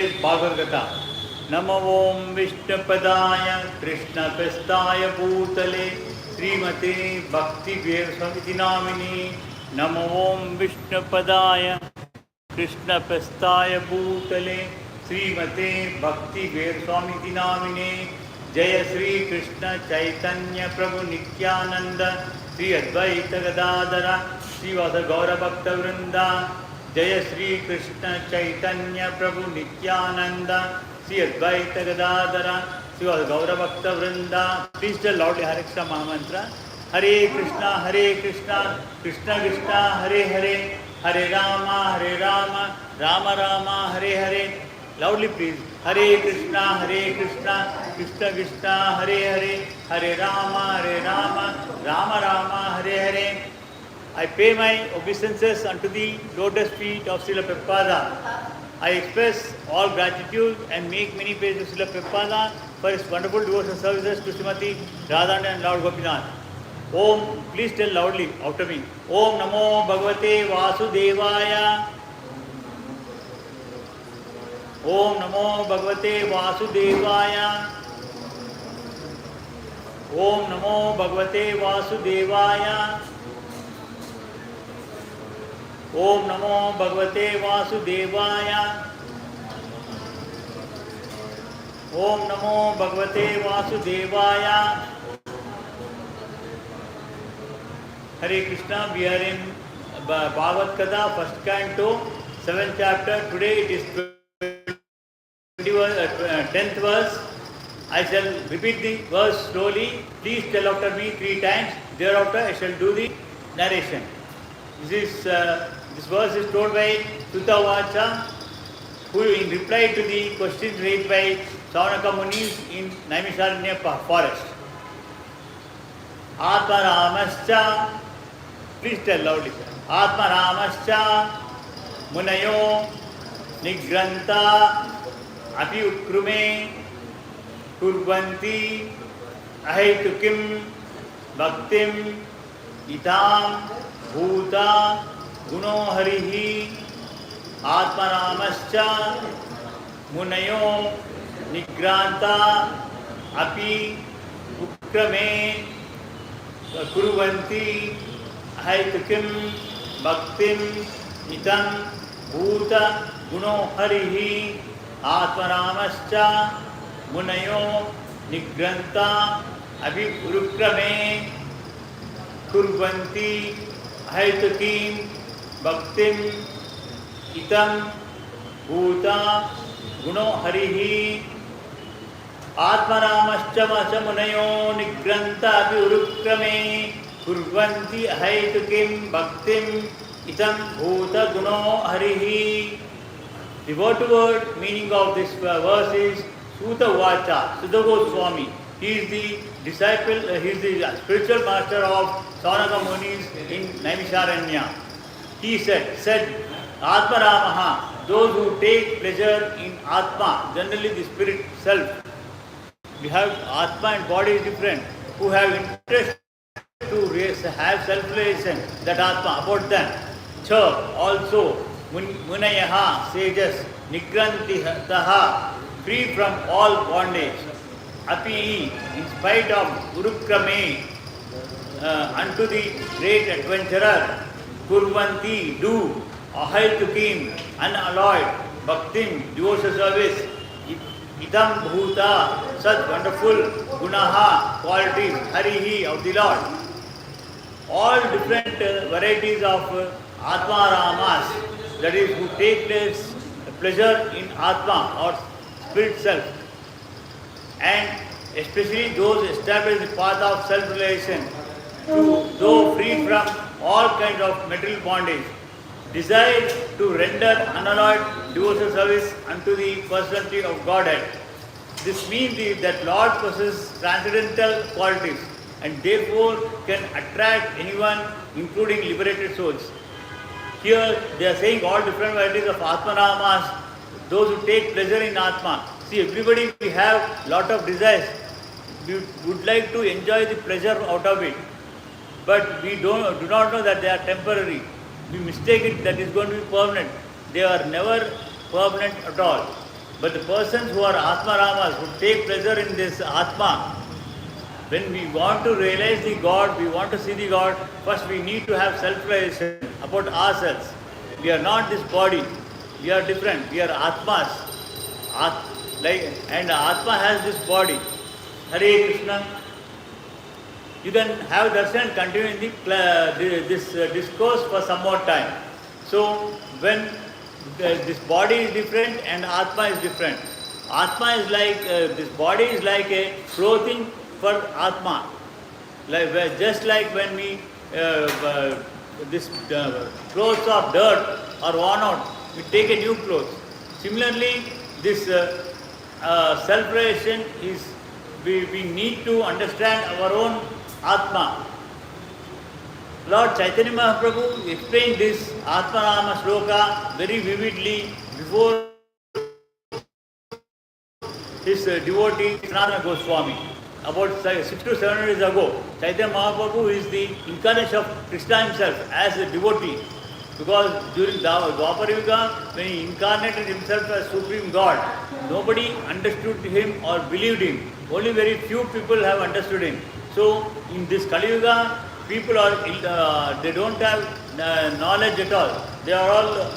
Bhagavath Katha. Namo Om Vishnupadaya Krishna Pestaya Bhutale Srimate Bhakti Swamiti Namini. Namo Om Vishnupadaya Krishna Pestaya Bhutale Srimate Bhakti Swamiti Namini. Jaya Sri Krishna Chaitanya Prabhu Nityananda Sri Advaita Gadadara Sri Vasa Gaura Bhakta Vrinda. Jaya Sri Krishna Chaitanya Prabhu Nityananda Sri Advaita Gadadara Sri Gaura Bhakta Vrinda. Please tell loudly Hare Krishna Mahamantra. Hare Krishna, Krishna Krishna, Hare Hare, Hare Rama, Rama Rama, Hare Hare. Loudly please. Hare Krishna, Krishna Krishna, Hare Hare, Hare Rama, Rama Rama, Hare Hare. I pay my obeisances unto the lotus feet of Srila Prabhupada. I express all gratitude and make many praises to Srila Prabhupada for his wonderful devotional services to Srimati Radharani and Lord Gopinath. Om, please tell loudly after me. Om Namo Bhagavate Vasudevaya. Om Namo Bhagavate Vasudevaya. Om Namo Bhagavate Vasudevaya. Om Namo Bhagavate Vasudevaya. Om Namo Bhagavate Vasudevaya. Hare Krishna, we are in Bhagavath Katha, first canto, 7th chapter. Today it is 10th verse. I shall repeat the verse slowly. Please tell after me 3 times. Thereafter I shall do the narration. This verse is told by Sutta Vacha, who in reply to the questions raised by Savanaka Munis in Naimisharanya forest. Atma Ramascha, please tell loudly. Atma Ramascha Munayo Nigranta Api Ukrume Kurvanti Ahetukim Bhaktim Itam Bhuta Guno Harihi Atmanamascha Munayo Nigranta Api Ukrame Kuruvanti Ahaitukim Bhaktim Itam Bhuta Guno Harihi Atmanamascha Munayo Nigranta Api Ukrame Kurvanti Ahaitukim Bhaktim Itam Bhuta Guno Harihi Atmanamascha Munayo Nigranta Api Kurvanti Ahaitukim Bhaktim Itam Bhuta Guno Harihi. The word-to-word meaning of this verse is Sutta Vacha, Sutta Goswami. He is the disciple, he is the spiritual master of Savanaka Munis in Naimisharanya. He said, Atma Ramaha, those who take pleasure in Atma, generally the spirit self. We have Atma and body is different. Who have interest to have self-realization, that Atma, about them. Cha, also, Munayaha, sages, Nigrantitaha, free from all bondage. Api, in spite of Urukrame, unto the great adventurer, Kurvanti, do, Ahaitukim, unalloyed, Bhaktim, devotional service, Idam Bhuta, such wonderful Gunaha, qualities, Harihi, of the Lord. All different varieties of Atma Ramas, that is, who take pleasure in Atma or spirit self, and especially those established the path of self-realization, though free from all kinds of material bondage, desire to render unalloyed devotional service unto the personality of Godhead. This means that Lord possesses transcendental qualities and therefore can attract anyone, including liberated souls. Here they are saying all different varieties of Atmanamas, those who take pleasure in Atma. See, everybody we have lot of desires. We would like to enjoy the pleasure out of it, but we do not know that they are temporary. We mistake it that is going to be permanent. They are never permanent at all. But the persons who are Atma Ramas, who take pleasure in this Atma, when we want to realize the God, we want to see the God, first we need to have self-realization about ourselves. We are not this body. We are different. We are Atmas. And Atma has this body. Hare Krishna. You can have darshan and continue in this discourse for some more time. So, when this body is different and Atma is different. Atma is like, this body is like a clothing for Atma. Just like when we, clothes of dirt are worn out, we take a new clothes. Similarly, this self-realization is, we need to understand our own Atma. Lord Chaitanya Mahaprabhu explained this Atmanama Shloka very vividly before his devotee Sanatana Goswami. About 600 to 700 years ago, Chaitanya Mahaprabhu is the incarnation of Krishna himself as a devotee. Because during Dwapara Yuga, when he incarnated himself as Supreme God, nobody understood him or believed him. Only very few people have understood him. So, in this Kali Yuga, people are, they don't have knowledge at all. They are all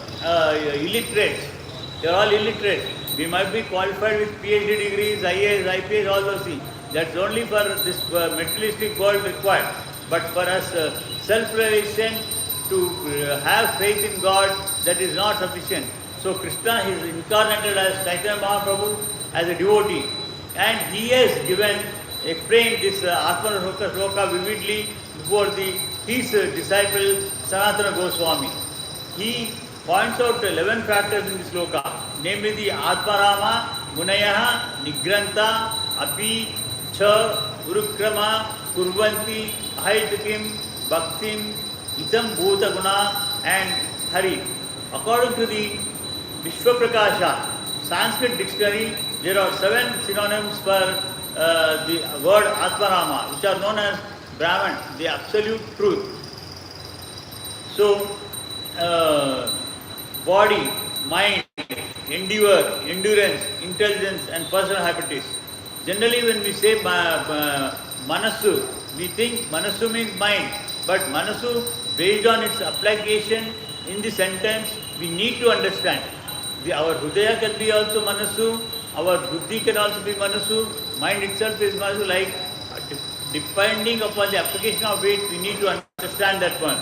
illiterates. They are all illiterate. We might be qualified with PhD degrees, IAS, IPS, all those things. That's only for this materialistic world required. But for us, self-realization, to have faith in God, that is not sufficient. So Krishna is incarnated as Chaitanya Mahaprabhu as a devotee. And he has explained this Atma Shloka vividly before his disciple Sanatana Goswami. He points out 11 factors in this shloka, namely the Atmarama, Munayaha, Nigranta, Api, Cha, Urukrama, Kurvanti, Ahitukim, Bhaktim, Itam Bhuta Guna and Hari. According to the Vishwaprakasha Sanskrit dictionary, there are 7 synonyms for the word Atmarama, which are known as Brahman, the absolute truth. So, body, mind, endeavor, endurance, intelligence and personal happiness. Generally when we say Manasu, we think Manasu means mind. But Manasu, based on its application in the sentence, we need to understand. Our Hridaya can be also Manasu, our Buddhi can also be Manasu, mind itself is Manasu, like depending upon the application of it, we need to understand that one.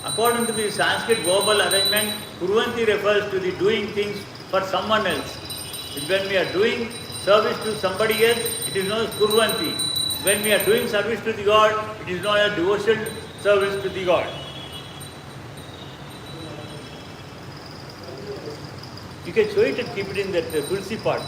According to the Sanskrit verbal arrangement, Kurvanti refers to the doing things for someone else. When we are doing service to somebody else, it is known as Kurvanti. When we are doing service to the God, it is known as devotion service to the God. You can show it and keep it in that Tulsi pot.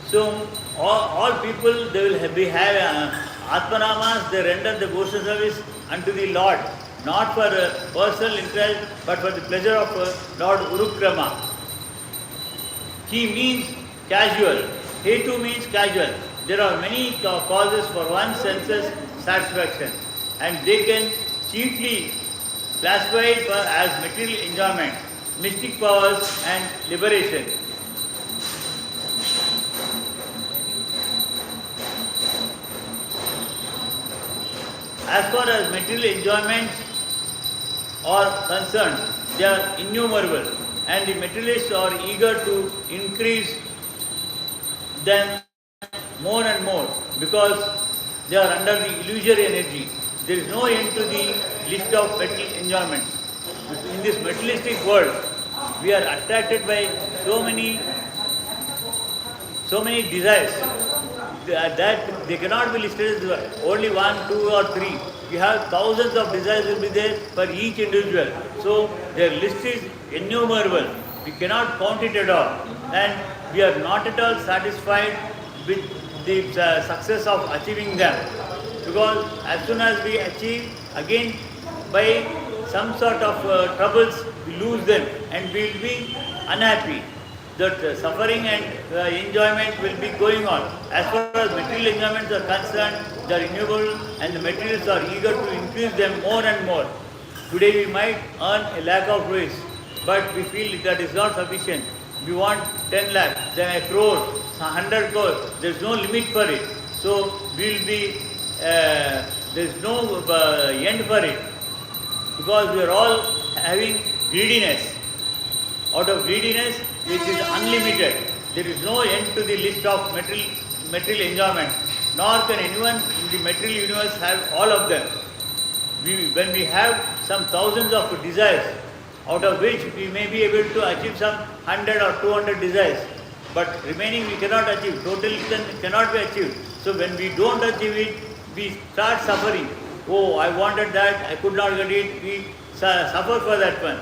So, all people, they will have Atmanamas, they render the devotion service unto the Lord, not for personal interest, but for the pleasure of Lord Urukrama. He means casual. Hetu means casual. There are many causes for one's senses satisfaction, and they can chiefly classify it as material enjoyment, mystic powers and liberation. As far as material enjoyments are concerned, they are innumerable, and the materialists are eager to increase them more and more because they are under the illusory energy. There is no end to the list of material enjoyments. In this materialistic world, we are attracted by so many desires that they cannot be listed as only 1, 2 or 3. We have thousands of desires will be there for each individual. So their list is innumerable. We cannot count it at all. And we are not at all satisfied with the success of achieving them. Because as soon as we achieve, again by some sort of troubles, we lose them and we will be unhappy. that suffering and enjoyment will be going on. As far as material enjoyments are concerned, they are renewable and the materials are eager to increase them more and more. Today we might earn a lakh of rupees, but we feel that is not sufficient. We want 10 lakh, then a crore, 100 crore. There is no limit for it. So we will be, there is no end for it, because we are all having greediness. Out of greediness, which is unlimited, there is no end to the list of material enjoyment. Nor can anyone in the material universe have all of them. When we have some thousands of desires, out of which we may be able to achieve some 100 or 200 desires, but remaining we cannot achieve, totally cannot be achieved. So when we don't achieve it, we start suffering. Oh, I wanted that, I could not get it, we suffer for that one.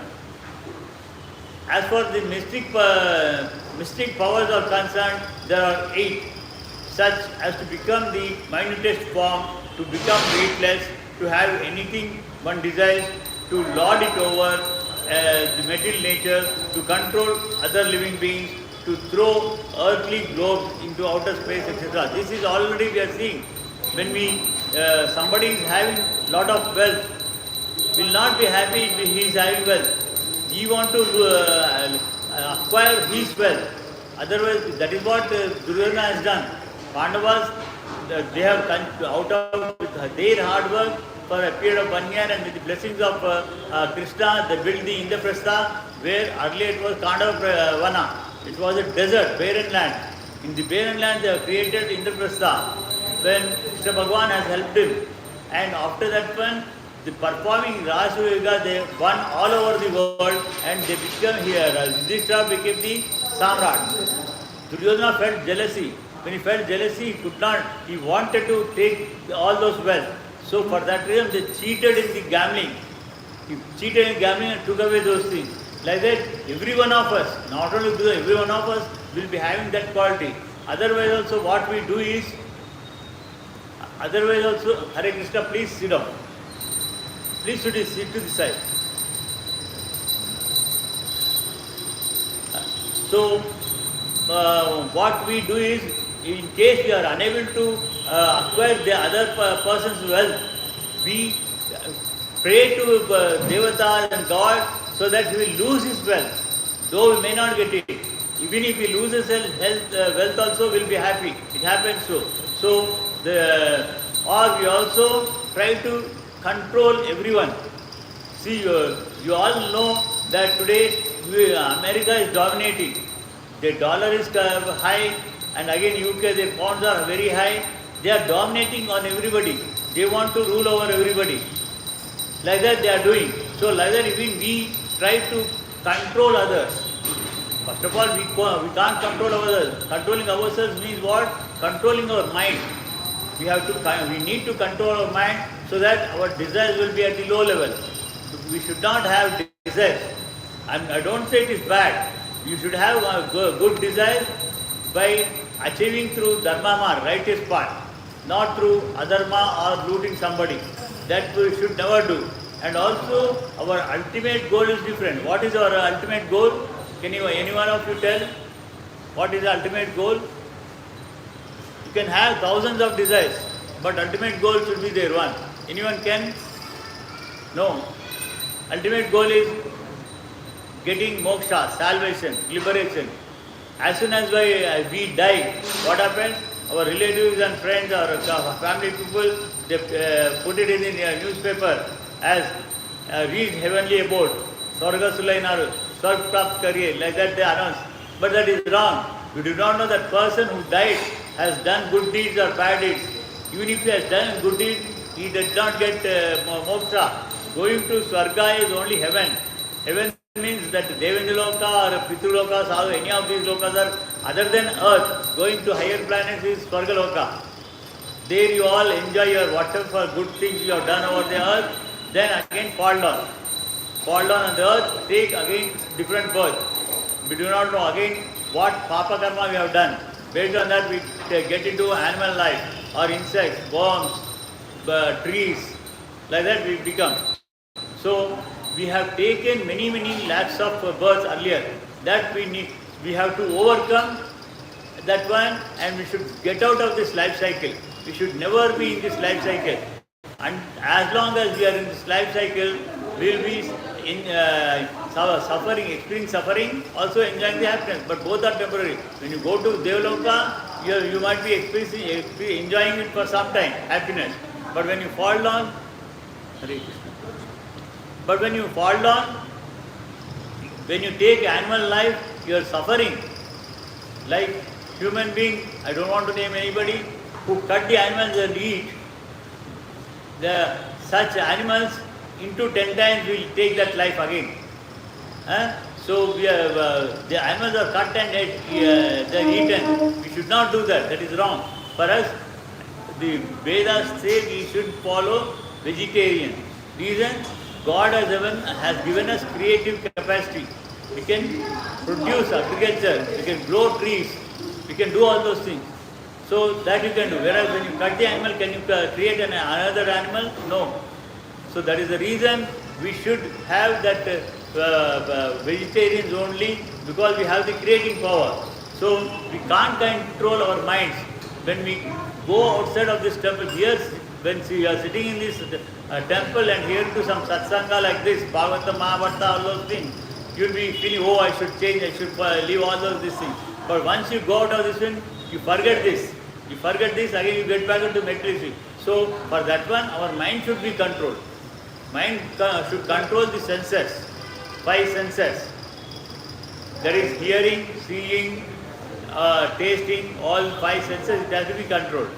As for the mystic powers are concerned, there are 8, such as to become the minutest form, to become weightless, to have anything one desires, to lord it over the material nature, to control other living beings, to throw earthly globes into outer space, etc. This is already we are seeing. When somebody is having lot of wealth, will not be happy if he is having wealth. He want to acquire his wealth. Otherwise, that is what Duryodhana has done. Pandavas, they have out of their hard work for a period of 1 year, and with the blessings of Krishna, they built the Indraprastha, where earlier it was Kandavana. It was a desert, barren land. In the barren land, they have created Indraprastha, when Krishna Bhagavan has helped him. And after that one, the performing Rasa Yoga, they won all over the world, and they became here. Yudhishthira became the Samrat. Duryodhana felt jealousy. When he felt jealousy, he wanted to take all those wealth. So for that reason, they cheated in the gambling. He cheated in gambling and took away those things. Like that, every one of us, not only every one of us will be having that quality. Otherwise also what we do is, Hare Krishna, please sit down. Please sit to the side. So, what we do is, in case we are unable to acquire the other person's wealth, we pray to Devatas and God so that he will lose his wealth, though we may not get it. Even if he loses wealth also, will be happy. It happens so. So, or we also try to control everyone. See, you all know that today America is dominating. The dollar is high, and again UK, the bonds are very high. They are dominating on everybody. They want to rule over everybody. Like that they are doing. So like that even we try to control others. First of all, we can't control others. Controlling ourselves means what? Controlling our mind. We need to control our mind so that our desires will be at the low level. We should not have desires. I don't say it is bad. You should have a good desire by achieving through dharma, righteous path, not through adharma or looting somebody. That we should never do. And also, our ultimate goal is different. What is our ultimate goal? Can any one of you tell? What is the ultimate goal? You can have thousands of desires, but ultimate goal should be there one. Anyone can? No. Ultimate goal is getting moksha, salvation, liberation. As soon as we die, what happens? Our relatives and friends or family people, they put it in the newspaper as reach heavenly abode, Swarga Sulainaru, Swarg Prapt Kariye, like that they announce. But that is wrong. You do not know that person who died has done good deeds or bad deeds. Even if he has done good deeds, he did not get moksha. Going to Swarga is only heaven. Heaven means that Devendra Loka or Pitru Lokas, or any of these lokas are other than earth. Going to higher planets is Swarga Loka. There you all enjoy your whatever good things you have done over the earth, then again fall down. Fall down on the earth, take again different birth. We do not know again what papa karma we have done. Based on that we get into animal life or insects, worms, trees. Like that we become. So we have taken many lakhs of births earlier. That we need. we have to overcome that one, and we should get out of this life cycle. We should never be in this life cycle. And as long as we are in this life cycle, we will be in suffering, experiencing suffering, also enjoying the happiness. But both are temporary. When you go to Devaloka, you might be enjoying it for some time, happiness. But when you fall down, Hare Krishna. But when you fall down, when you take animal life, you are suffering. Like human being, I don't want to name anybody, who cut the animals and eat. Such animals into 10 times will take that life again. So the animals are cut and they are eaten. We should not do that. That is wrong. For us, the Vedas say we should follow vegetarian. Reason, God has given us creative capacity. We can produce agriculture, we can grow trees, we can do all those things. So that you can do. Whereas when you cut the animal, can you create another animal? No. So that is the reason we should have that vegetarians only, because we have the creating power. So we can't control our minds. When we go outside of this temple, here, when we are sitting in this temple and hearing to some satsanga like this, Bhagavath, Mahabharata, all those things, you'll be feeling, oh, I should change, I should leave all these things. But once you go out of this one, you forget this. You forget this, again you get back into materialism. So for that one, our mind should be controlled. Mind should control the senses, 5 senses. That is hearing, seeing, tasting, all 5 senses, it has to be controlled.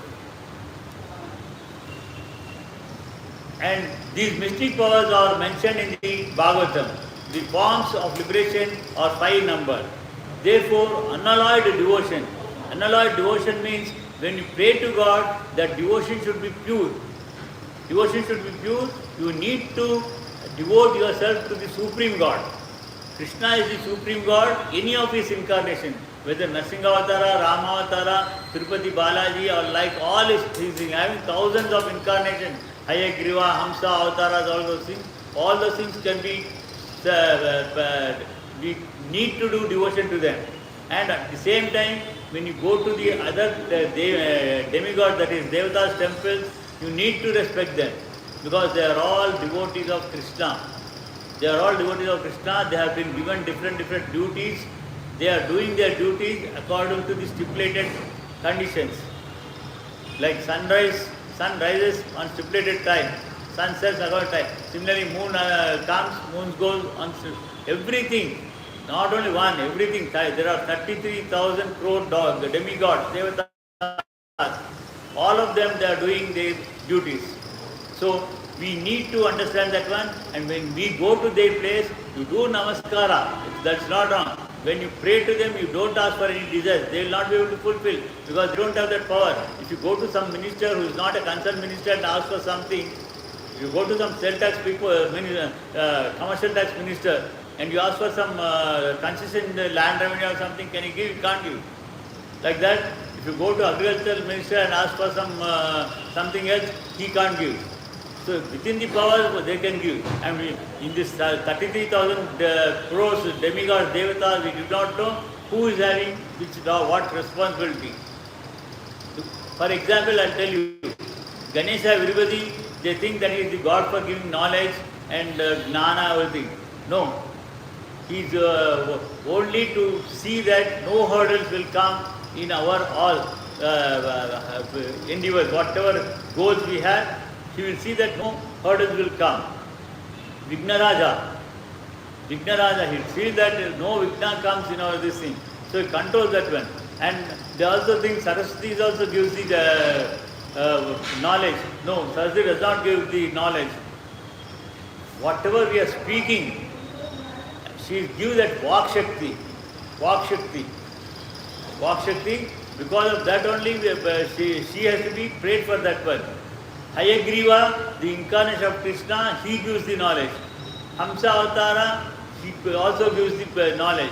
And these mystic powers are mentioned in the Bhagavatam. The forms of liberation are 5 number. Therefore, unalloyed devotion. Unalloyed devotion means when you pray to God, that devotion should be pure. Devotion should be pure. You need to devote yourself to the Supreme God. Krishna is the Supreme God, any of his incarnation, whether Nrsimhavatara, Ramavatara, Tirupati Balaji, or like all his having thousands of incarnations, Hayagriva, Hamsa, Avataras, all those things can be, we need to do devotion to them. And at the same time, when you go to the other demigod, that is Devata's temples, you need to respect them, because they are all devotees of Krishna. They are all devotees of Krishna. They have been given different duties. They are doing their duties according to the stipulated conditions. Like sun rises on stipulated time, sun sets according to time. Similarly, moon comes, moon goes on everything. Not only one, everything. There are 33,000 crore demigods, devatas. All of them, they are doing their duties. So we need to understand that one. And when we go to their place, you do namaskara. That's not wrong. When you pray to them, you don't ask for any desires. They will not be able to fulfill, because they don't have that power. If you go to some minister who is not a concerned minister and ask for something, you go to some sales tax people, commercial tax minister, and you ask for some concession land revenue or something, can he give? You can't give. Like that, if you go to agricultural minister and ask for something else, he can't give. So within the power, they can give. And in this 33,000 crores, demigods, devatas, we do not know who is having what responsibility. For example, I'll tell you, Ganesha, everybody, they think that he is the God for giving knowledge and gnana, everything. No. He is only to see that no hurdles will come in our all endeavors. Whatever goals we have, he will see that no hurdles will come. Vignaraja, he will see that no Vigna comes in our this thing. So he controls that one. And they also think Saraswati also gives the knowledge. No, Saraswati does not give the knowledge. Whatever we are speaking, she gives that Vak Shakti. Because of that only she has to be prayed for that one. Hayagriva, the incarnation of Krishna, he gives the knowledge. Hamsa Avatara, he also gives the knowledge.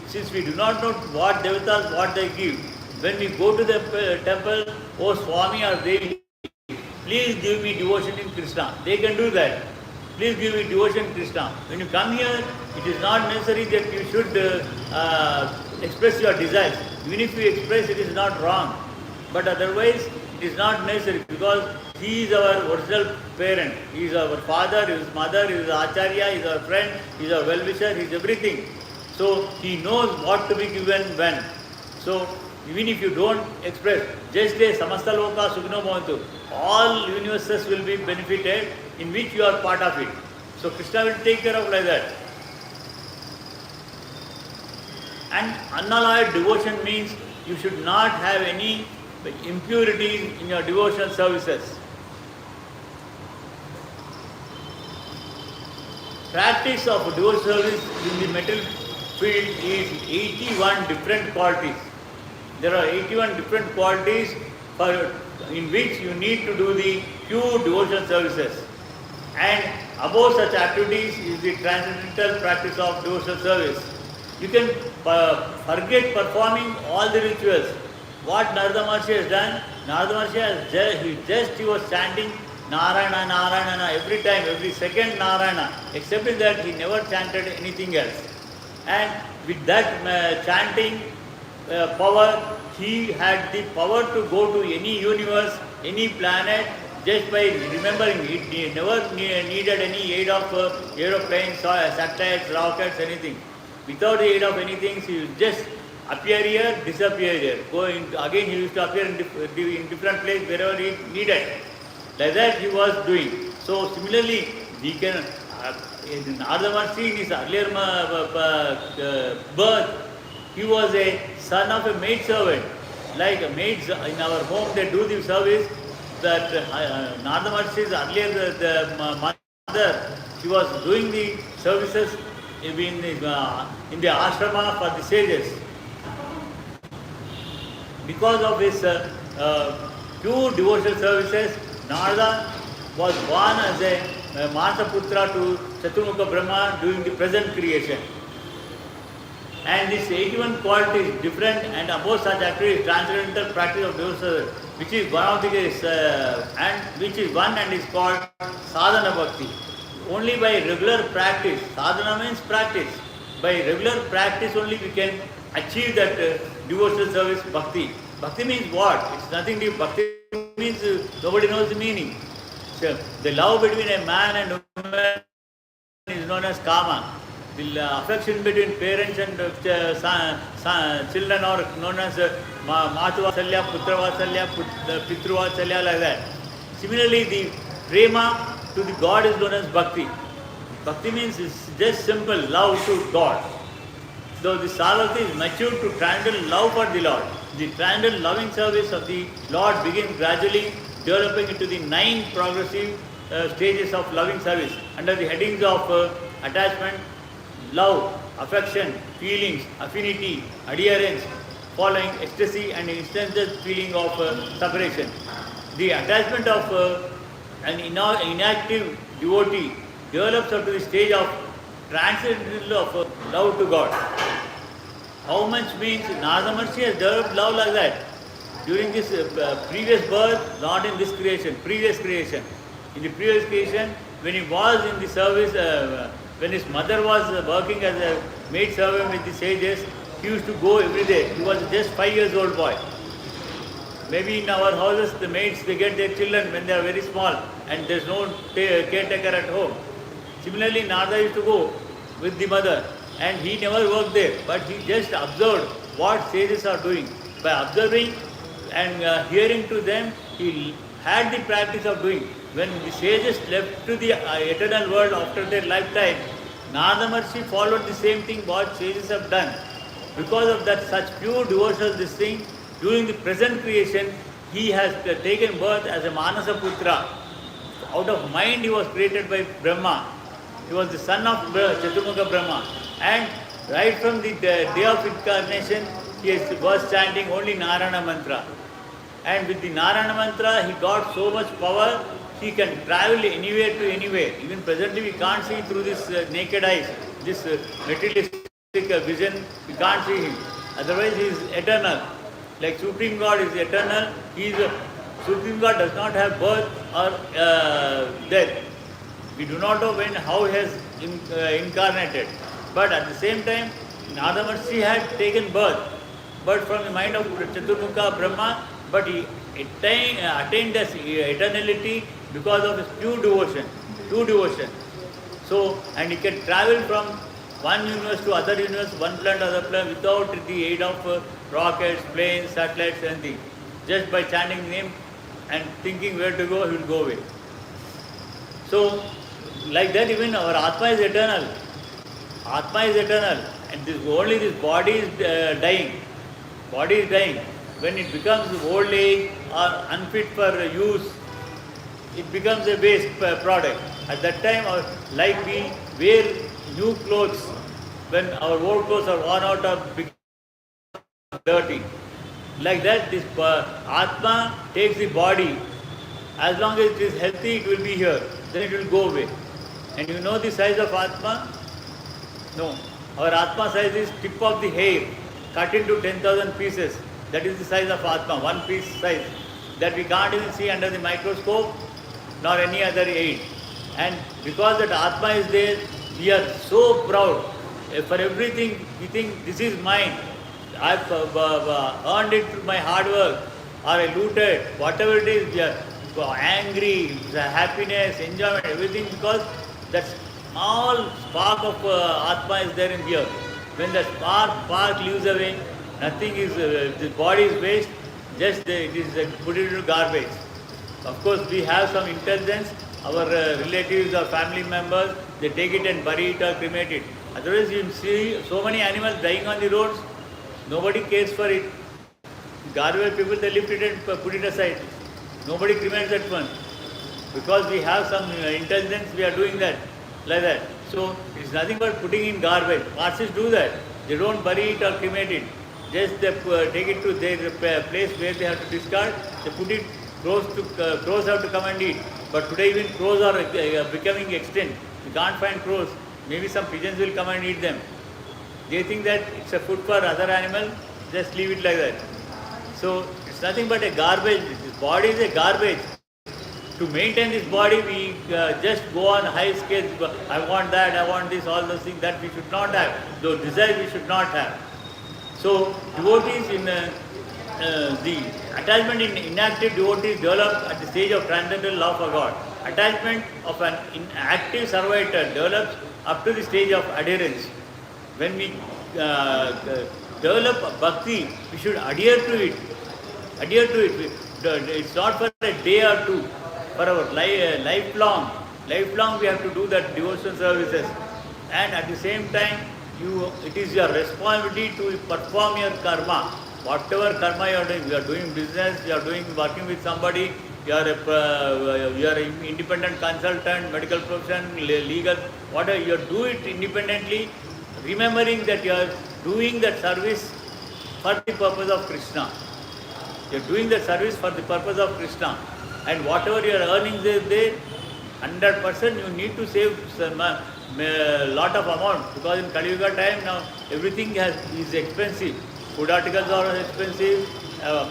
Since we do not know what devatas, what they give, when we go to the temple, oh Swami or Devi, please give me devotion in Krishna. They can do that. please give me devotion Krishna. When you come here, it is not necessary that you should express your desires. Even if you express, it is not wrong. But otherwise, it is not necessary because he is our original parent. He is our father, his mother, he is acharya, he is our friend, he is our well-wisher, he is everything. So he knows what to be given when. So even if you don't express, just say samasta loka sukhino bhavantu, all universes will be benefited in which you are part of it. So Krishna will take care of like that. And unalloyed devotion means you should not have any impurities in your devotional services. Practice of devotional service in the material field is 81 different qualities. There are 81 different qualities in which you need to do the pure devotional services. And above such activities is the transcendental practice of devotional service. You can forget performing all the rituals. What Narada Maharshi has done, Narada Maharshi has he was chanting Narayana, Narayana every time, every second Narayana, except in that he never chanted anything else. And with that chanting power, he had the power to go to any universe, any planet, just by remembering it. He never needed any aid of aeroplanes, satellites, rockets, anything. Without the aid of anything, he would just appear here, disappear here. Again, he used to appear in different places wherever he needed. Like that he was doing. So similarly, we can, Narada Maharshi in his earlier birth, he was a son of a maid servant. Like maids in our home, they do the service. That Narada Maharshi's earlier mother, she was doing the services in the ashrama for the sages. Because of his pure devotional services, Narada was born as a Mansaputra to Chaturmukha Brahma during the present creation. And this 81 quality is different, and above such activities, transcendental practice of devotional, which is one of the and is called sadhana bhakti. Only by regular practice, sadhana means practice. By regular practice only we can achieve that devotional service bhakti. Bhakti means what? It's nothing new. Bhakti means nobody knows the meaning. So the love between a man and woman is known as kama. The affection between parents and children are known as Matavasalya, Putravasalya, Pitruvasalya, like that. Similarly, the prema to the God is known as bhakti. Bhakti means it's just simple love to God. So the sadhaka is matured to transcendental love for the Lord. The transcendental loving service of the Lord begins gradually developing into the 9 progressive stages of loving service under the headings of attachment, love, affection, feelings, affinity, adherence, following ecstasy and instantaneous feeling of separation. The attachment of an inactive devotee develops up to the stage of transcendental of love to God. How much means Narada Maharshi has developed love like that during this previous birth, not in this creation, previous creation. In the previous creation, when he was in the service, when his mother was working as a maid servant with the sages, he used to go every day. He was just 5 years old boy. Maybe in our houses, the maids, they get their children when they are very small and there is no caretaker at home. Similarly, Narada used to go with the mother and he never worked there, but he just observed what sages are doing. By observing and hearing to them, he had the practice of doing. When the sages left to the eternal world after their lifetime, Narada Maharshi followed the same thing what sages have done. Because of that such pure devotional this thing, during the present creation, he has taken birth as a Manasa Putra. Out of mind he was created by Brahma. He was the son of Chaturmukha Brahma. And right from the day of incarnation, he was chanting only Narayana mantra. And with the Narayana mantra, he got so much power, he can travel anywhere to anywhere. Even presently we can't see through this naked eyes, this materialistic vision, we can't see him. Otherwise he is eternal. Like Supreme God is eternal, Supreme God does not have birth or death. We do not know when, how he has incarnated. But at the same time, Nadamarsi had taken birth, but from the mind of Chaturmukha Brahma, but he attained this eternality because of his pure devotion. Pure devotion. So, and he can travel from one universe to other universe, one planet to other planet, without the aid of rockets, planes, satellites, anything. Just by chanting the name and thinking where to go, he will go away. So, like that, even our Atma is eternal. Atma is eternal, and only this body is dying. Body is dying. When it becomes old age or unfit for use, it becomes a waste product. At that time, like we wear new clothes when our old clothes are worn out or become dirty. Like that, this Atma takes the body. As long as it is healthy, it will be here. Then it will go away. And you know the size of Atma? No. Our Atma size is tip of the hair, cut into 10,000 pieces. That is the size of Atma, one piece size. That we can't even see under the microscope nor any other aid. And because that Atma is there, we are so proud. For everything, we think this is mine. I've earned it through my hard work, or I looted, whatever it is, we are angry, happiness, enjoyment, everything, because that small spark of Atma is there in the earth. When the spark leaves away, nothing is, the body is waste, just it is put it into garbage. Of course, we have some intelligence, our relatives or family members, they take it and bury it or cremate it. Otherwise, you see so many animals dying on the roads, nobody cares for it. Garbage people, they lift it and put it aside. Nobody cremates that one. Because we have some intelligence, we are doing that, like that. So, it's nothing but putting in garbage. Parsis do that. They don't bury it or cremate it. Just they take it to their place where they have to discard. They put it, crows have to come and eat. But today even crows are becoming extinct. You can't find crows. Maybe some pigeons will come and eat them. They think that it's a food for other animal, just leave it like that. So it's nothing but a garbage. This body is a garbage. To maintain this body, we just go on high scales. I want that, I want this, all those things that we should not have. Those desires we should not have. So devotees in the attachment in inactive devotees develop at the stage of transcendental love for God. Attachment of an inactive servitor develops up to the stage of adherence. When we develop bhakti, we should adhere to it. Adhere to it. It's not for a day or two. For our lifelong we have to do that devotional services. And at the same time, it is your responsibility to perform your karma. Whatever karma you are doing business, you are working with somebody, you are an independent consultant, medical profession, legal, whatever, you do it independently, remembering that you are doing that service for the purpose of Krishna. You are doing that service for the purpose of Krishna. And whatever you are earning there, 100% you need to save some lot of amount, because in Kali Yuga time now everything is expensive. Food articles are expensive,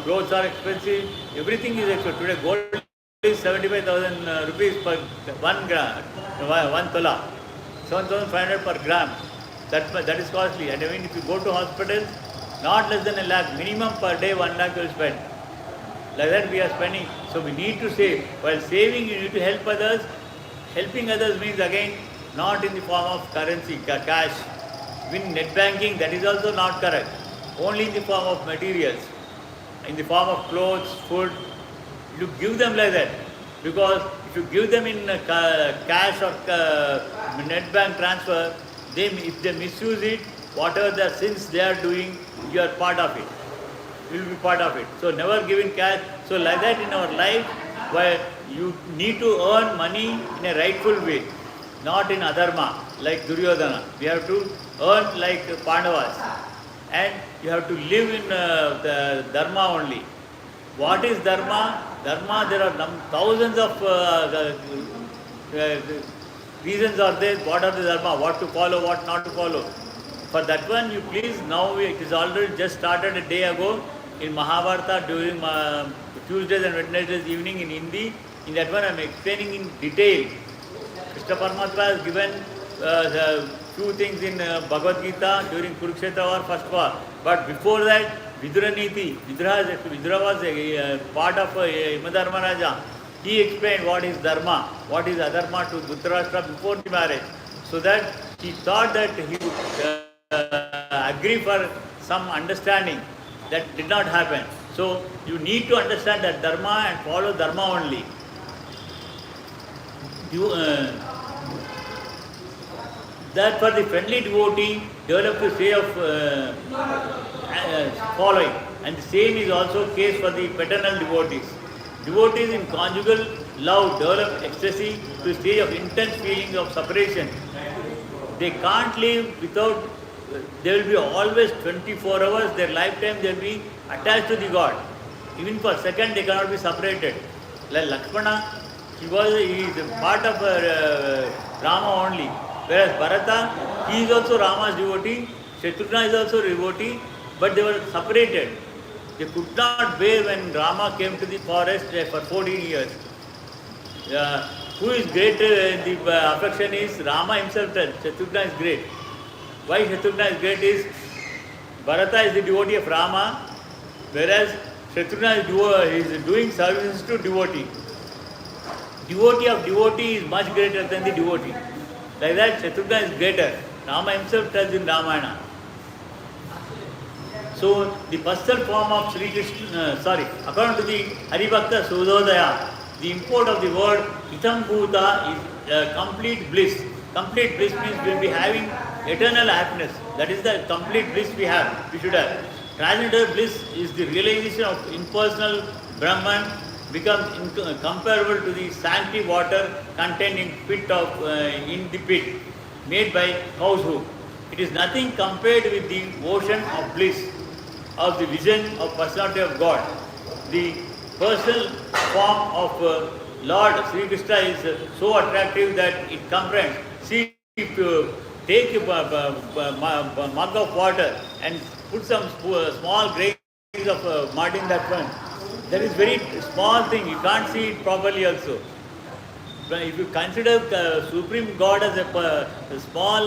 clothes are expensive, everything is expensive. Today gold is 75,000 rupees per 1 gram, 1 tola, 7,500 per gram. That is costly. And I mean, if you go to hospitals, not less than 1 lakh, minimum per day 1 lakh you will spend. Like that we are spending. So we need to save. While saving, you need to help others. Helping others means again not in the form of currency, cash. In net banking, that is also not correct. Only in the form of materials, in the form of clothes, food. You give them like that. Because if you give them in cash or net bank transfer, if they misuse it, whatever the sins they are doing, you are part of it. You will be part of it. So never give in cash. So like that in our life, where you need to earn money in a rightful way, not in adharma, like Duryodhana. We have to earn like Pandavas. And you have to live in the dharma only. What is dharma? Dharma, there are thousands of reasons are there. What are the dharma? What to follow, what not to follow. For that one, you please, now it is already just started a day ago in Mahabharata during Tuesdays and Wednesdays evening in Hindi. In that one, I am explaining in detail Krishna Paramatma has given few things in Bhagavad Gita during Kurukshetra war, first war. But before that, Vidura Niti, Vidura was a part of Yamadharma Raja. He explained what is dharma, what is adharma to Dhritarashtra before the marriage. So that he thought that he would agree for some understanding. That did not happen. So you need to understand that dharma and follow dharma only. That for the friendly devotee develop a way of following, and the same is also case for the paternal devotees. Devotees in conjugal love develop ecstasy to a stage of intense feeling of separation. They can't live without, they will be always 24 hours, their lifetime they will be attached to the God. Even for a second they cannot be separated. Like Lakshmana, he is a part of Rama only. Whereas Bharata, he is also Rama's devotee, Shatrugna is also devotee, but they were separated. They could not bear when Rama came to the forest for 14 years. Who is great in the affection is Rama himself tells, Shatrugna is great. Why Shatrugna is great is, Bharata is the devotee of Rama, whereas Shatrugna is doing services to devotee. Devotee of devotee is much greater than the devotee. Like that, Shatrugna is greater. Rama himself tells in Ramayana. So, the personal form of Sri Krishna, according to the Haribhakta Sudhodaya, the import of the word Itam Bhuta is complete bliss. Complete bliss means we will be having eternal happiness. That is the complete bliss we should have. Transcendental bliss is the realization of impersonal Brahman, becomes comparable to the salty water contained in the pit, made by cow's hoof. It is nothing compared with the ocean of bliss, of the vision of personality of God. The personal form of Lord Sri Krishna is so attractive that it comprehends. See, if you take a mug of water and put some small grains of mud in that one, that is very small thing, you can't see it properly also. But if you consider Supreme God as a small,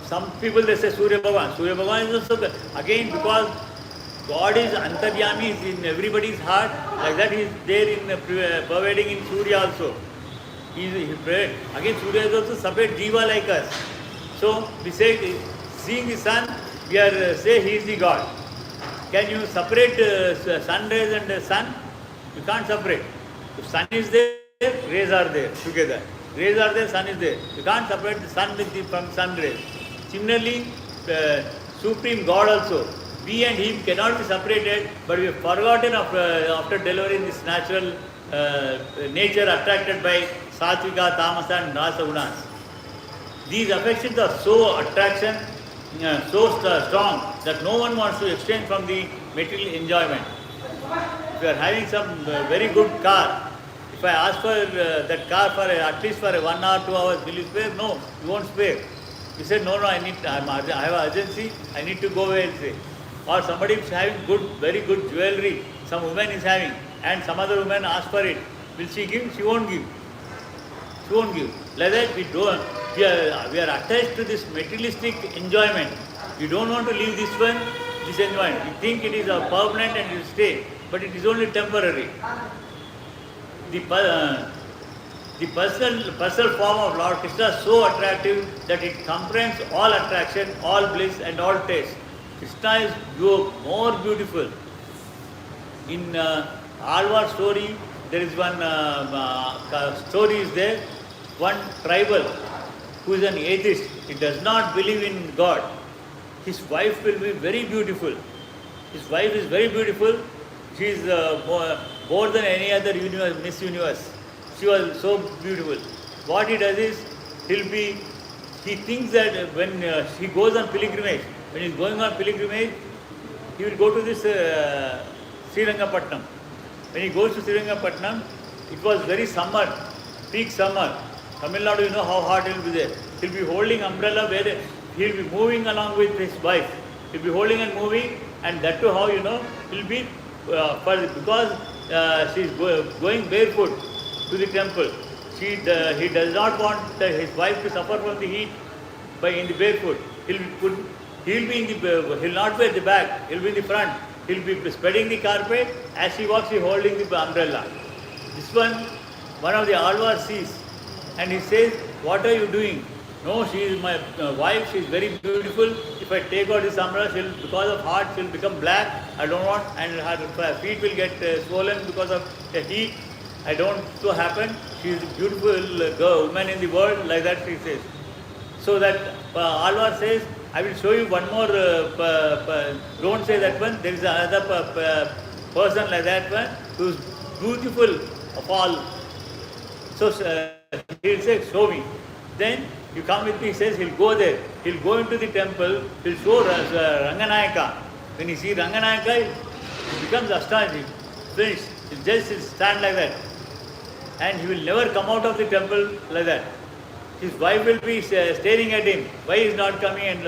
some people they say Surya Bhagavan. Surya Bhagavan is also, again because God is Antaryami, is in everybody's heart, like that he is there in pervading in Surya also. Again Surya is also separate Jiva like us. So we say, seeing the sun, we are say he is the God. Can you separate sun rays and sun? You can't separate. If sun is there, rays are there together. Rays are there, sun is there. You can't separate the sun from sun rays. Similarly, Supreme God also. We and Him cannot be separated, but we have forgotten after delivering this natural nature attracted by Satvika, Tamasa and Rasa Gunas. These affections are so strong that no one wants to exchange from the material enjoyment. If you are having some very good car, if I ask for that car for at least for 1 hour, 2 hours, will you spare? No, you won't spare. You said, no, I have an urgency, I need to go away and say. Or somebody is having very good jewelry, some woman is having, and some other woman asks for it. Will she give? She won't give. She won't give. Like that, we are attached to this materialistic enjoyment. We don't want to leave this enjoyment. We think it is a permanent and it will stay, but it is only temporary. The personal form of Lord Krishna is so attractive that it comprehends all attraction, all bliss and all taste. Krishna is more beautiful. In Alvar story, there is one story is there. One tribal who is an atheist, he does not believe in God. His wife will be very beautiful. His wife is very beautiful. She is more than any other Miss Universe. She was so beautiful. What he does is, he thinks that when he goes on pilgrimage, when he is going on pilgrimage, he will go to this Srirangapatnam. When he goes to Srirangapatnam, it was very summer, peak summer. Tamil Nadu, you know how hot he will be there. He will be holding umbrella where he will be moving along with his wife. He will be holding and moving, and that too how he will be, because she is going barefoot to the temple. She he does not want his wife to suffer from the heat by in the barefoot. He'll not be at the back, he'll be in the front. He'll be spreading the carpet. As she walks, he's holding the umbrella. This one of the Alvar sees and he says, "What are you doing?" "No, she is my wife, she is very beautiful. If I take out this umbrella, because of heart, she'll become black. I don't want, and her feet will get swollen because of the heat. I don't want to happen. She is a beautiful woman in the world," like that she says. So that Alvar says, "I will show you one more, don't say that one, there is another person like that one, who is beautiful of all." So he'll say, "Show me." Then you come with me, he says, he'll go there. He'll go into the temple, he'll show Ranganayaka. When he sees Ranganayaka, he becomes astonished. Finished. He'll just stand like that. And he will never come out of the temple like that. His wife will be staring at him. Why he is not coming? And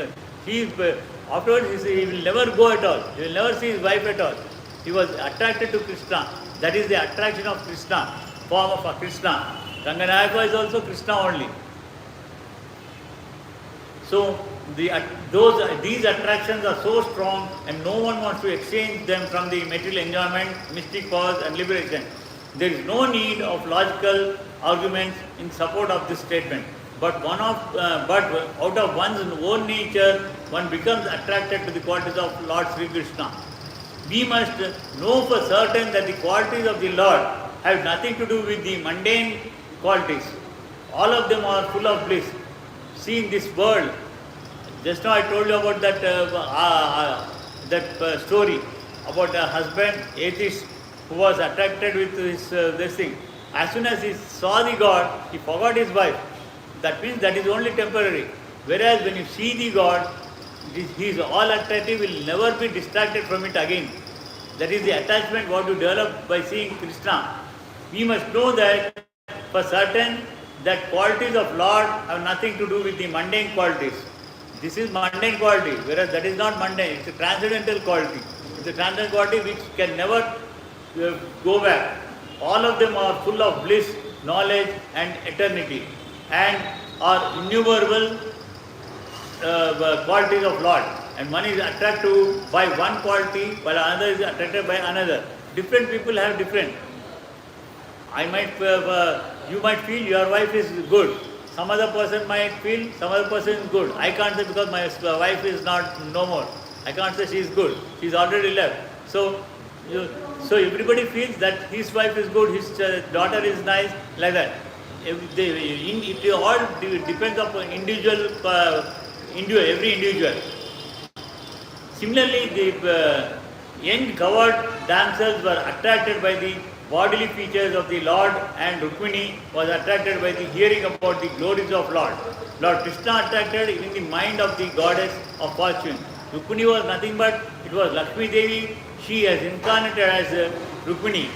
afterwards he will never go at all. He will never see his wife at all. He was attracted to Krishna. That is the attraction of Krishna, form of Krishna. Ranganayaka is also Krishna only. So these attractions are so strong, and no one wants to exchange them from the material enjoyment, mystic powers and liberation. There is no need of logical arguments in support of this statement. But out of one's own nature, one becomes attracted to the qualities of Lord Sri Krishna. We must know for certain that the qualities of the Lord have nothing to do with the mundane qualities. All of them are full of bliss. See, in this world, just now I told you about that story about a husband, atheist, who was attracted with this thing. As soon as he saw the God, he forgot his wife. That means that is only temporary. Whereas when you see the God, he is all attractive, will never be distracted from it again. That is the attachment what you develop by seeing Krishna. We must know that for certain that qualities of Lord have nothing to do with the mundane qualities. This is mundane quality, whereas that is not mundane. It's a transcendental quality. It's a transcendental quality which can never go back. All of them are full of bliss, knowledge and eternity, and are innumerable qualities of Lord. And one is attracted by one quality, while another is attracted by another. Different people have different. You might feel your wife is good. Some other person might feel some other person is good. I can't say because my wife is no more. I can't say she is good. She is already left. So everybody feels that his wife is good, his daughter is nice, like that. It all depends upon every individual. Similarly, the young covered damsels were attracted by the bodily features of the Lord, and Rukmini was attracted by the hearing about the glories of Lord. Lord Krishna attracted even the mind of the goddess of fortune. Rukmini was nothing but, it was Lakshmi Devi. She has incarnated as Rukmini.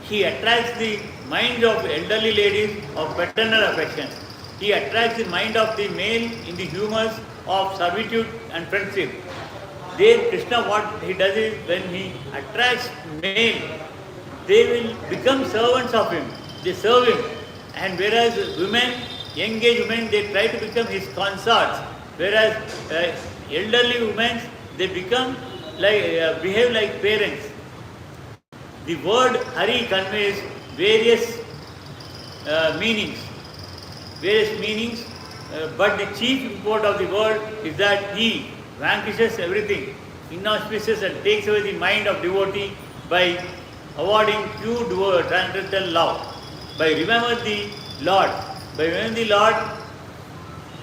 He attracts the minds of elderly ladies of paternal affection. He attracts the mind of the male in the humours of servitude and friendship. There, Krishna, what he does is, when he attracts male, they will become servants of him. They serve him. And whereas women, young age women, they try to become his consorts. Whereas elderly women, they become behave like parents. The word Hari conveys various meanings. But the chief import of the word is that he vanquishes everything inauspicious and takes away the mind of devotee by awarding pure transcendental love. By remembering the Lord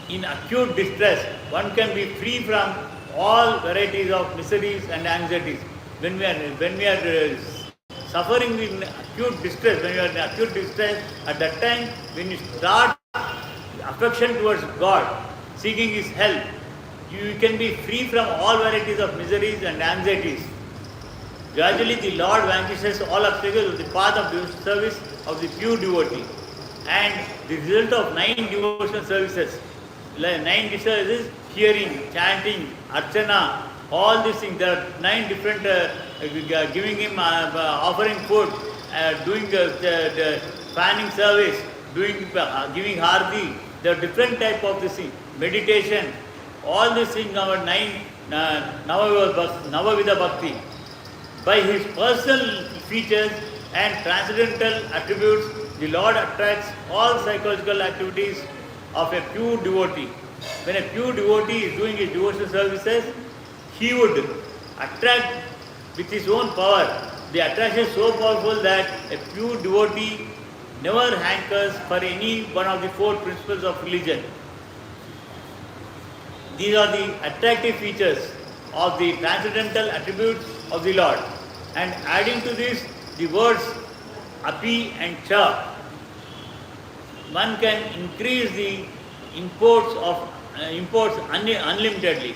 in acute distress, one can be free from all varieties of miseries and anxieties. When we are suffering in acute distress, at that time, when you start affection towards God, seeking His help, you can be free from all varieties of miseries and anxieties. Gradually, the Lord vanquishes all obstacles of the path of service of the pure devotee. And the result of 9 devotional services, 9 services, hearing, chanting, archana, all these things, there are 9 different, giving him, offering food, doing fanning service, doing giving hardi. There are different type of this thing. Meditation, all these things are Navavida Bhakti. By his personal features and transcendental attributes, the Lord attracts all psychological activities of a pure devotee. When a pure devotee is doing his devotional services, he would attract with his own power. The attraction is so powerful that a pure devotee never hankers for any one of the four principles of religion. These are the attractive features of the transcendental attributes of the Lord. And adding to this the words api and cha, one can increase the imports unlimitedly.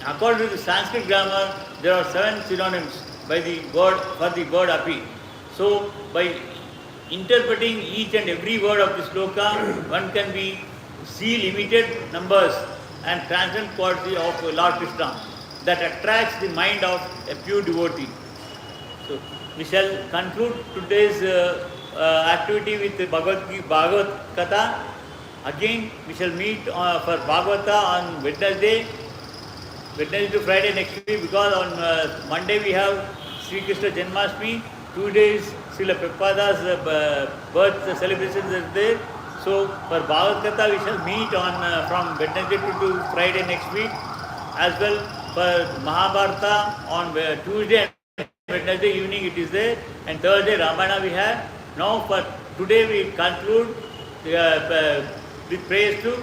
According to the Sanskrit grammar, there are 7 synonyms for the word api. So, by interpreting each and every word of the sloka, one can see limited numbers and transcend quality of Lord Krishna that attracts the mind of a pure devotee. So, we shall conclude today's activity with Bhagavath Katha. Again, we shall meet for Bhagavata on Wednesday to Friday next week, because on Monday we have Sri Krishna Janmashtami. 2 days Srila Prabhupada's birth celebrations are there. So for Bhagavath Katha we shall meet on from Wednesday to Friday next week. As well for Mahabharata on Tuesday and Wednesday evening it is there, and Thursday Ramayana we have. Now for today we conclude with praise to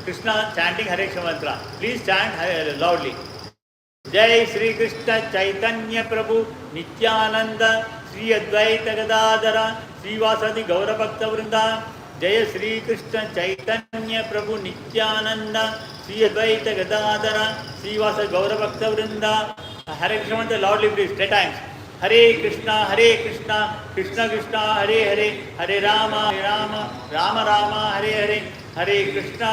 Krishna chanting Hare Krishna mantra. Please chant loudly. Jai Sri Krishna Chaitanya Prabhu Nityananda Sri Advaita Gadadhara Sri Vasadi Gaura Bhakta Vrinda. Jai Sri Krishna Chaitanya Prabhu Nityananda Sri Advaita Gadadhara Sri Vasadi Gaura Bhakta Vrinda. Hare Krishna mantra loudly please, 3 times. Hare Krishna, Krishna Krishna, Hare Hare, Hare Rama, Rama Rama, Hare Hare, Hare Krishna,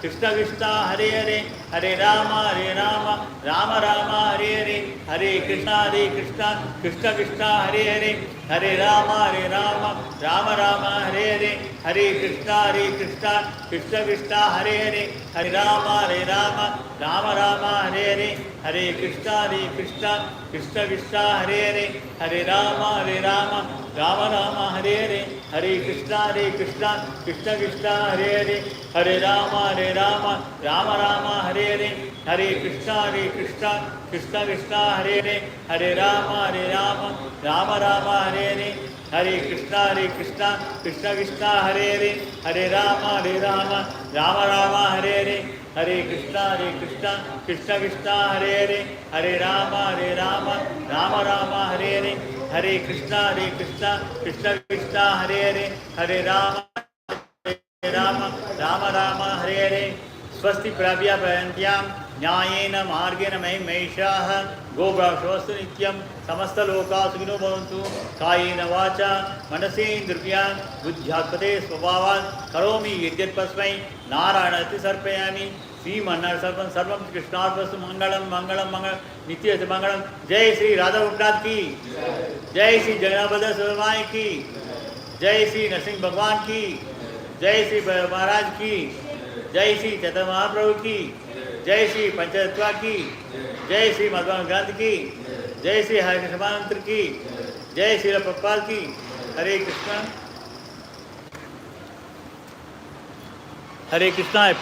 Krishna Krishna, Hare Hare, Hare Rama, Rama Rama, Hare Hare, Hare Krishna, Krishna Krishna, Hare Hare, Hare Rama, Rama Rama, Hare Hare, Hare Krishna, Krishna Krishna, Hare Hare, Hare Rama, Rama Rama, Hare Hare, Hare Krishna, Krishna Krishna, Hare Hare, Hare Rama, Rama Rama, Hare Hare, Hare Krishna, Krishna Krishna, Hare Hare, Hare Rama, Rama Rama, Hare Hare, Hare Krishna, Krishna Krishna, Hare Hare, Hare Rama, Rama Rama, Hare Hare, Hare Krishna, Krishna Krishna, Hare Hare, Hare Rama, Rama Rama, Hare Hare, Hare Krishna, Krishna Krishna, Hare Hare, Hare Rama, Rama Rama, Hare Hare, Hare Krishna, Krishna Krishna, Hare Hare, Hare Rama, Rama, Hare Hare. Swasti Prabhya Prayantyam Nyayena Margena Mahishaha Gobrahshvastu Nityam Samasta Loka Sugino Bhavantu Kayena Vacha Manase Indriyam Buddhyatpate Swabhavat Karomi Yajyat Pasmai Narayanati Sarpayami Sri Manar Sarvam Sarvam Krishnarvastu Mangalam Nitya Mangalam. Jai Sri Radha Gopinath ki, Jai Sri Jagannath Sarvamai ki, Jai Sri Narsingh Bhagwan ki, Jai Sri Maharaj ki, Jai Sri Chaitanya Mahaprabhu ki, Jai Sri Panchatattva ki, Jai Sri Madhvan Granth ki, Jai Sri Hare Krishna Mantra ki, Jai Sri Prabhupada ki. Hare Krishna. Hare Krishna.